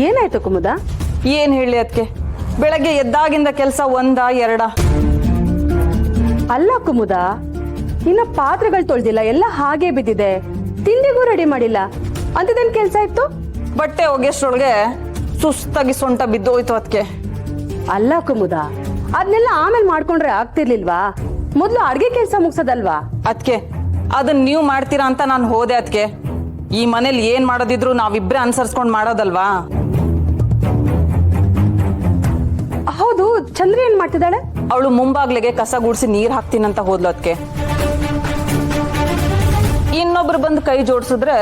ಏನಾಯ್ತು ಕುಮುದ? ಏನ್ ಹೇಳಿ ಅದಕ್ಕೆ, ಬೆಳಗ್ಗೆ ಎದ್ದಾಗಿಂದ ಕೆಲಸ ಒಂದ ಎರಡ? ಅಲ್ಲ ಕುಮುದ, ಇನ್ನ ಪಾತ್ರೆಗಳು ತೊಳ್ದಿಲ್ಲ, ಎಲ್ಲ ಹಾಗೆ ಬಿದ್ದಿದೆ. ತಿಂಡಿಗೂ ರೆಡಿ ಮಾಡಿಲ್ಲ, ಅಂತದೇನ್ ಕೆಲ್ಸ ಇತ್ತು? ಬಟ್ಟೆ ಒಗೆಷ್ಟೊಳಗೆ ಸುಸ್ತಾಗಿ ಸೊಂಟ ಬಿದ್ದೋಯ್ತು ಅದಕ್ಕೆ. ಅಲ್ಲ ಕುಮುದ, ಅದನ್ನೆಲ್ಲ ಆಮೇಲೆ ಮಾಡ್ಕೊಂಡ್ರೆ ಆಗ್ತಿರ್ಲಿಲ್ವಾ? ಮೊದ್ಲು ಅಡ್ಗೆ ಕೆಲ್ಸ ಮುಗ್ಸೋದಲ್ವಾ? ಅದಕ್ಕೆ ಅದನ್ನ ನೀವು ಮಾಡ್ತೀರಾ ಅಂತ ನಾನು ಹೋದೆ. ಅದಕ್ಕೆ ಈ ಮನೇಲಿ ಏನ್ ಮಾಡೋದಿದ್ರು ನಾವಿಬ್ರೆ ಅನ್ಸರ್ಸ್ಕೊಂಡ್ ಮಾಡೋದಲ್ವಾ? ಹೌದು, ಚಂದ್ರಿ ಏನ್ ಮಾಡ್ತಿದ್ದಾಳೆ? ಅವಳು ಮುಂಬಾಗ್ಲಿಗೆ ಕಸ ಗುಡ್ಸಿ ನೀರ್ ಹಾಕ್ತೀನಂತ ಹೋದ್ಲು. ಅದಕ್ಕೆ ಇನ್ನೊಬ್ರು ಬಂದು ಕೈ ಜೋಡಿಸಿದ್ರೆ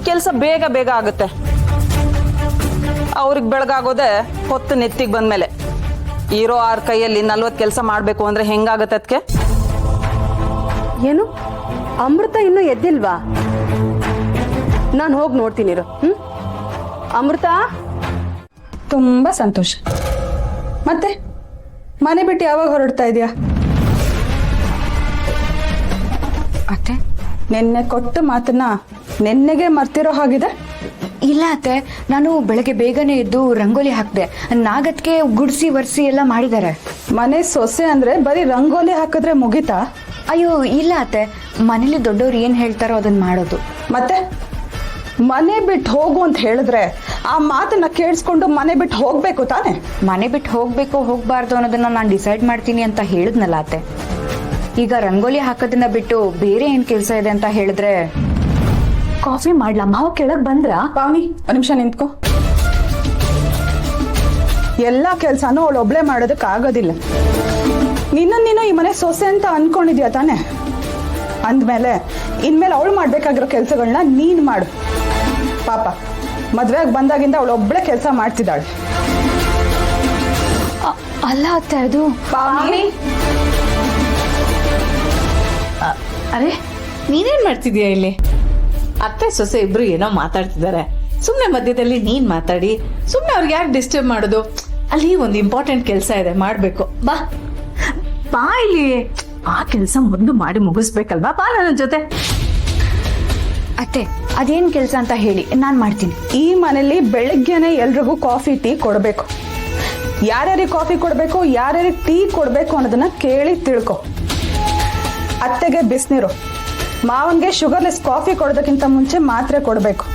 ಕೆಲಸ ಬೇಗ ಬೇಗ ಆಗುತ್ತೆ. ಅವ್ರಿಗೆ ಬೆಳಗಾಗೋದೆ ಹೊತ್ತು ನೆತ್ತಿಗೆ ಬಂದ್ಮೇಲೆ. ಇರೋ 6 ಕೈಯಲ್ಲಿ 40 ಕೆಲಸ ಮಾಡ್ಬೇಕು ಅಂದ್ರೆ ಹೆಂಗಾಗತ್ತೆ ಅದಕ್ಕೆ? ಏನು ಅಮೃತ ಇನ್ನೂ ಎದ್ದಿಲ್ವಾ? ನಾನು ಹೋಗಿ ನೋಡ್ತೀನಿ. ಅಮೃತ. ತುಂಬಾ ಸಂತೋಷ. ಮತ್ತೆ ಮನೆ ಬಿಟ್ಟು ಯಾವಾಗ ಹೊರಡ್ತಾ ಇದೆಯಾ? ಅತ್ತೆ, ನಿನ್ನೆ ಕೊಟ್ಟ ಮಾತನ್ನ ನಿನ್ನೆಗೆ ಮರ್ತಿರೋ ಹಾಗಿದೆ. ಇಲ್ಲ ಅತ್ತೆ, ನಾನು ಬೆಳಗ್ಗೆ ಬೇಗನೆ ಎದ್ದು ರಂಗೋಲಿ ಹಾಕ್ದೆ. ನಾಗತ್ಗೆ ಗುಡ್ಸಿ ವರ್ಸಿ ಎಲ್ಲ ಮಾಡಿದ್ದಾರೆ. ಮನೆ ಸೊಸೆ ಅಂದ್ರೆ ಬರೀ ರಂಗೋಲಿ ಹಾಕಿದ್ರೆ ಮುಗಿತಾ? ಅಯ್ಯೋ ಇಲ್ಲ ಅತ್ತೆ, ಮನೇಲಿ ದೊಡ್ಡವ್ರು ಏನ್ ಹೇಳ್ತಾರೋ ಅದನ್ನ ಮಾಡೋದು. ಮತ್ತೆ ಮನೆ ಬಿಟ್ಟು ಹೋಗು ಅಂತ ಹೇಳಿದ್ರೆ ಆ ಮಾತನ್ನ ಕೇಳಿಸ್ಕೊಂಡು ಮನೆ ಬಿಟ್ಟು ಹೋಗ್ಬೇಕು ತಾನೆ? ಮನೆ ಬಿಟ್ಟು ಹೋಗ್ಬೇಕು ಹೋಗ್ಬಾರ್ದು ಅನ್ನೋದನ್ನ ನಾನು ಡಿಸೈಡ್ ಮಾಡ್ತೀನಿ ಅಂತ ಹೇಳಿದ್ನಲ್ಲ ಅತ್ತೆ. ಈಗ ರಂಗೋಲಿ ಹಾಕೋದನ್ನ ಬಿಟ್ಟು ಬೇರೆ ಏನ್ ಕೆಲಸ ಇದೆ ಅಂತ ಹೇಳಿದ್ರೆ ಕಾಫಿ ಮಾಡ್ಲಾ? ಮಾವ ಕೆಳಗ್ ಬಂದ್ರ? ಪಾವನಿ, ಒಂದ್ ನಿಮಿಷ ನಿಂತ್ಕೋ. ಎಲ್ಲಾ ಕೆಲ್ಸಾನು ಅವಳು ಒಬ್ಳೆ ಮಾಡೋದಕ್ ಆಗೋದಿಲ್ಲ. ನೀನು ಈ ಮನೆ ಸೊಸೆ ಅಂತ ಅನ್ಕೊಂಡಿದ್ಯಾ ತಾನೆ? ಅಂದ್ಮೇಲೆ ಇನ್ಮೇಲೆ ಅವಳು ಮಾಡ್ಬೇಕಾಗಿರೋ ಕೆಲ್ಸಗಳನ್ನ ನೀನ್ ಮಾಡು. ಪಾಪ ಮದ್ವೆಗ್ ಬಂದಾಗಿಂದ ಅವಳು ಒಬ್ಳೆ ಕೆಲಸ ಮಾಡ್ತಿದ್ದಾಳೆ. ಅಲ್ಲ ಅತ್ತೆ, ಅದು ಪಾವನಿ. ಅರೆ, ನೀನೇನ್ ಮಾಡ್ತಿದ್ಯಾ ಇಲ್ಲಿ? ಅತ್ತೆ ಸೊಸೆ ಇಬ್ರು ಏನೋ ಮಾತಾಡ್ತಿದ್ದಾರೆ. ಸುಮ್ನೆ ಮಧ್ಯದಲ್ಲಿ ನೀನ್ ಮಾತಾಡಿ ಸುಮ್ನೆ ಅವ್ರಿಗೆ ಯಾಕೆ ಡಿಸ್ಟರ್ಬ್ ಮಾಡೋದು? ಅಲ್ಲಿ ಒಂದು ಇಂಪಾರ್ಟೆಂಟ್ ಕೆಲಸ ಇದೆ, ಮಾಡ್ಬೇಕು. ಬಾ ಬಾ ಇಲ್ಲಿ. ಆ ಕೆಲಸ ಮೊದಲು ಮಾಡಿ ಮುಗಿಸ್ಬೇಕಲ್ವಾ? ಬಾ ನನ್ನ ಜೊತೆ. ಅತ್ತೆ, ಅದೇನ್ ಕೆಲಸ ಅಂತ ಹೇಳಿ, ನಾನ್ ಮಾಡ್ತೀನಿ. ಈ ಮನೇಲಿ ಬೆಳಗ್ಗೆನೆ ಎಲ್ರಿಗೂ ಕಾಫಿ ಟೀ ಕೊಡ್ಬೇಕು. ಯಾರ್ಯಾರಿಗೆ ಕಾಫಿ ಕೊಡ್ಬೇಕು, ಯಾರ್ಯಾರಿಗೆ ಟೀ ಕೊಡ್ಬೇಕು ಅನ್ನೋದನ್ನ ಕೇಳಿ ತಿಳ್ಕೊ. ಅತ್ತೆಗೆ ಬಿಸಿನೀರು, ಮಾವನ್ಗೆ ಶುಗರ್ಲೆಸ್ ಕಾಫಿ ಕೊಡೋದಕ್ಕಿಂತ ಮುಂಚೆ ಮಾತ್ರೆ ಕೊಡ್ಬೇಕು.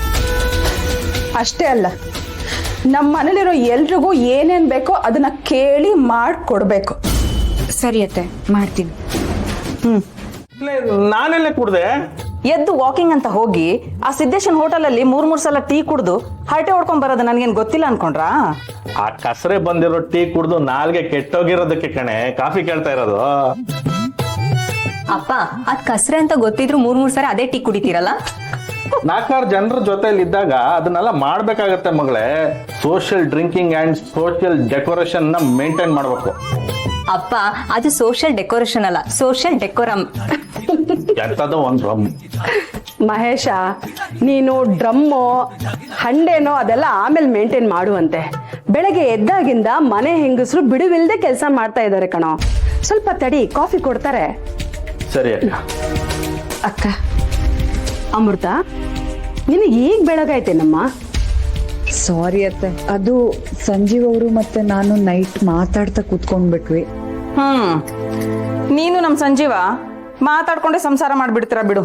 ಅಷ್ಟೇ ಅಲ್ಲ, ನಮ್ಮ ಮನೇಲಿರೋ ಎಲ್ರಿಗೂ ಏನೇನ್ ಬೇಕೋ ಅದನ್ನ ಕೇಳಿ ಮಾಡ್ಕೊಡ್ಬೇಕು. ಸರಿ ಅತ್ತೆ, ಮಾಡ್ತೀನಿ. ನಾನೆಲ್ಲ ಕುಡ್ದೆ? ಎದ್ದು ವಾಕಿಂಗ್ ಅಂತ ಹೋಗಿ ಆ ಸಿದ್ದೇಶನ್ ಹೋಟೆಲ್ ಅಲ್ಲಿ 3 ಸಲ ಟೀ ಕುಡ್ದು ಹರಟೆ ಹೊಡ್ಕೊಂಡ್ ಬರೋದು ನನ್ಗೇನ್ ಗೊತ್ತಿಲ್ಲ ಅನ್ಕೊಂಡ್ರಾ? ಆ ಕಸರೆ ಬಂದಿರೋ ಟೀ ಕುಡ್ದು ನಾಲ್ಗೆ ಕೆಟ್ಟೋಗಿರೋದಕ್ಕೆ ಕಣೆ ಕಾಫಿ ಕೇಳ್ತಾ ಇರೋದು. ಅಪ್ಪ, ಅದ್ ಕಸ್ರೆ ಅಂತ ಗೊತ್ತಿದ್ರು 3 ಸರಿ ಅದೇ ಟೀ ಕುಡಿತೀರಲ್ಲ? 4 ಜನರ ಜೊತೆಲಿ ಇದ್ದಾಗ ಅದನ್ನೆಲ್ಲ ಮಾಡ್ಬೇಕಾಗತ್ತೆ ಮಗಳೇ. Social drinking and social decoration ನ ಮೇಂಟೈನ್ ಮಾಡ್ಬೇಕು. ಅಪ್ಪ, ಅದು ಸೋಷಿಯಲ್ ಡೆಕೋರೇಷನ್ ಅಲ್ಲ, ಸೋಷಿಯಲ್ ಡೆಕೋರಮ್. ಎಂತದೋ ಒಂದು ಮಹೇಶ, ನೀನು ಡ್ರಮ್ಮೋ ಹಂಡೇನೋ ಅದೆಲ್ಲ ಆಮೇಲೆ ಮೇಂಟೈನ್ ಮಾಡುವಂತೆ. ಬೆಳಗ್ಗೆ ಎದ್ದಾಗಿಂದ ಮನೆ ಹೆಂಗಸರು ಬಿಡುವಿಲ್ದೆ ಕೆಲಸ ಮಾಡ್ತಾ ಇದ್ದಾರೆ ಕಣೋ. ಸ್ವಲ್ಪ ತಡಿ, ಕಾಫಿ ಕೊಡ್ತಾರೆ. ಸರಿ ಅಕ್ಕ. ಅಕ್ಕ, ಅಮೃತ, ನಿನಗೆ ಈಗ ಬೆಳಗಾಯ್ತೇನಮ್ಮ? ಸಾರಿ ಅತ್ತೆ, ಅದು ಸಂಜೀವ್ ಅವರು ಮತ್ತೆ ನಾನು ನೈಟ್ ಮಾತಾಡ್ತಾ ಕೂತ್ಕೊಂಡ್ಬಿಟ್ವಿ. ನೀನು ನಮ್ ಸಂಜೀವ ಮಾತಾಡ್ಕೊಂಡೆ ಸಂಸಾರ ಮಾಡ್ಬಿಡ್ತೀರಾ ಬಿಡು.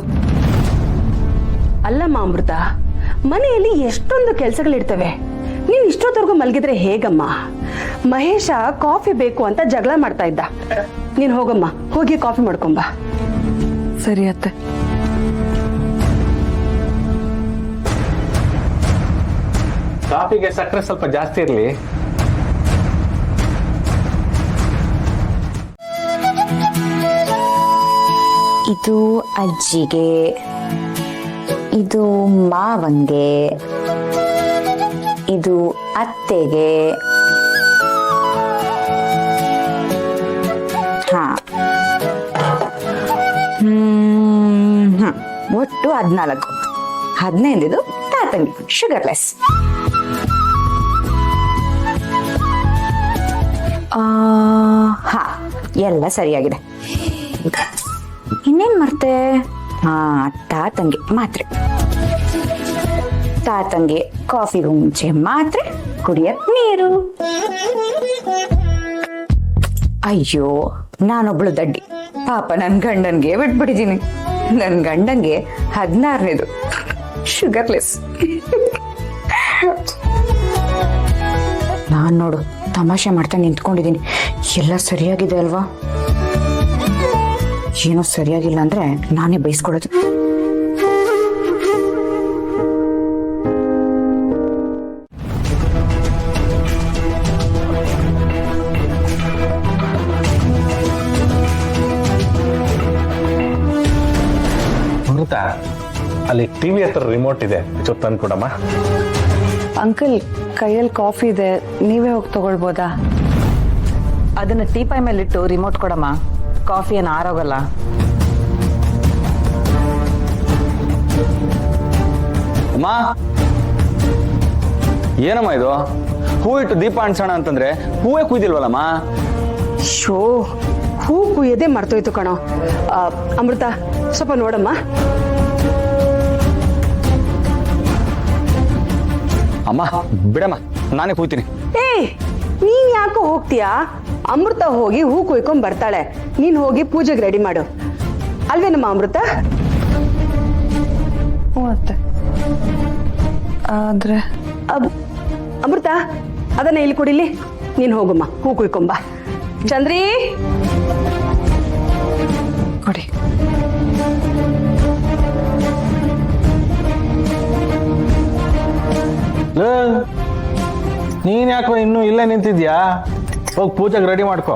ಅಲ್ಲಮ್ಮ ಅಮೃತ, ಮನೆಯಲ್ಲಿ ಎಷ್ಟೊಂದು ಕೆಲಸಗಳಿರ್ತವೆ. ನೀನ್ ಇಷ್ಟೊತ್ತವರೆಗೂ ಮಲಗಿದ್ರೆ ಹೇಗಮ್ಮ? ಮಹೇಶ ಕಾಫಿ ಬೇಕು ಅಂತ ಜಗಳ ಮಾಡ್ತಾ ಇದ್ದ. ನೀನ್ ಹೋಗಮ್ಮ, ಹೋಗಿ ಕಾಫಿ ಮಾಡ್ಕೊಂಬ. ಸರಿ ಅತ್ತೆ. ಕಾಫಿಗೆ ಸಕ್ಕರೆ ಸ್ವಲ್ಪ ಜಾಸ್ತಿ ಇರ್ಲಿ. ಇದು ಅಜ್ಜಿಗೆ, ಇದು ಮಾವಂಗೆ, ಇದು ಅತ್ತೆಗೆ. ಒಟ್ಟು 14. 15 ತಾತಂಗಿ ಶುಗರ್ಲೆಸ್. ಎಲ್ಲ ಸರಿಯಾಗಿದೆ. ಇನ್ನೇನ್ ಮರ್ತೆ? ತಾತಂಗಿ ಮಾತ್ರೆ. ತಾತಂಗೆ ಕಾಫಿಗೂ ಮುಂಚೆ ಮಾತ್ರ ಕುಡಿಯಕ್ ನೀರು. ಅಯ್ಯೋ ನಾನೊಬ್ಳು ದಡ್ಡಿ, ಪಾಪ ನನ್ ಗಂಡನ್ಗೆ ಬಿಟ್ಬಿಟ್ಟಿದೀನಿ. ನನ್ ಗಂಡಂಗೆ 16ನೇದು ಶುಗರ್ಲೆಸ್. ನಾನ್ ನೋಡು ತಮಾಷೆ ಮಾಡ್ತಾ ನಿಂತ್ಕೊಂಡಿದ್ದೀನಿ. ಎಲ್ಲ ಸರಿಯಾಗಿದೆ ಅಲ್ವಾ? ಏನೋ ಸರಿಯಾಗಿಲ್ಲ ಅಂದ್ರೆ ನಾನೇ ಬೈಸ್ಕೊಳ್ಳೋದು. ಅಮೃತ, ಅಲ್ಲಿ ಟಿವಿ ಹತ್ರ ರಿಮೋಟ್ ಇದೆ, ಸ್ವಲ್ಪ ತಂದು ಕೊಡಮ್ಮ. ಅಂಕಲ್ ಕೈಯಲ್ಲಿ ಕಾಫಿ ಇದೆ, ನೀವೇ ಹೋಗಿ ತಗೊಳ್ಬೋದಾ? ಅದನ್ನ ಟೀಪಾಯ್ ಮೇಲಿಟ್ಟು ರಿಮೋಟ್ ಕೊಡಮ್ಮ. ಕಾಫಿ ಏನು ಆರೋಗಲ್ಲ. ಅಮ್ಮ, ಏನಮ್ಮ ಇದು? ಹೂ ಇಟ್ಟು ದೀಪ ಅನ್ಸೋಣ ಅಂತಂದ್ರೆ ಹೂವೇ ಕುಯ್ದಿಲ್ವಲ್ಲಮ್ಮ? ಶೋ, ಹೂ ಕುಯ್ಯದೆ ಮರ್ತೋಯ್ತು ಕಣೋ. ಅಮೃತ ಸ್ವಲ್ಪ ನೋಡಮ್ಮ. ಅಮ್ಮ ಬಿಡಮ್ಮ, ನಾನೇ ಕೂಯ್ತೀನಿ. ಏ, ನೀನ್ ಯಾಕೋ ಹೋಗ್ತೀಯಾ? ಅಮೃತ ಹೋಗಿ ಹೂ ಕುಯ್ಕೊಂಡ್ ಬರ್ತಾಳೆ, ನೀನ್ ಹೋಗಿ ಪೂಜೆಗೆ ರೆಡಿ ಮಾಡು. ಅಲ್ವೇನಮ್ಮ ಅಮೃತ? ಅತ್ತೆ, ಆದ್ರೆ ಅಮೃತ ಅದನ್ನ ಇಲ್ಲಿ ಕೊಡಿಲಿ, ನೀನ್ ಹೋಗಮ್ಮ ಹೂ ಕುಯ್ಕೊಂಬ. ಚಂದ್ರಿ ಕೊಡಿ. ನೀನ್ ಯಾಕೋ ಇನ್ನೂ ಇಲ್ಲೇ ನಿಂತಿದ್ಯಾ? ಹೋಗಿ ಪೂಜೆಗೆ ರೆಡಿ ಮಾಡ್ಕೋ.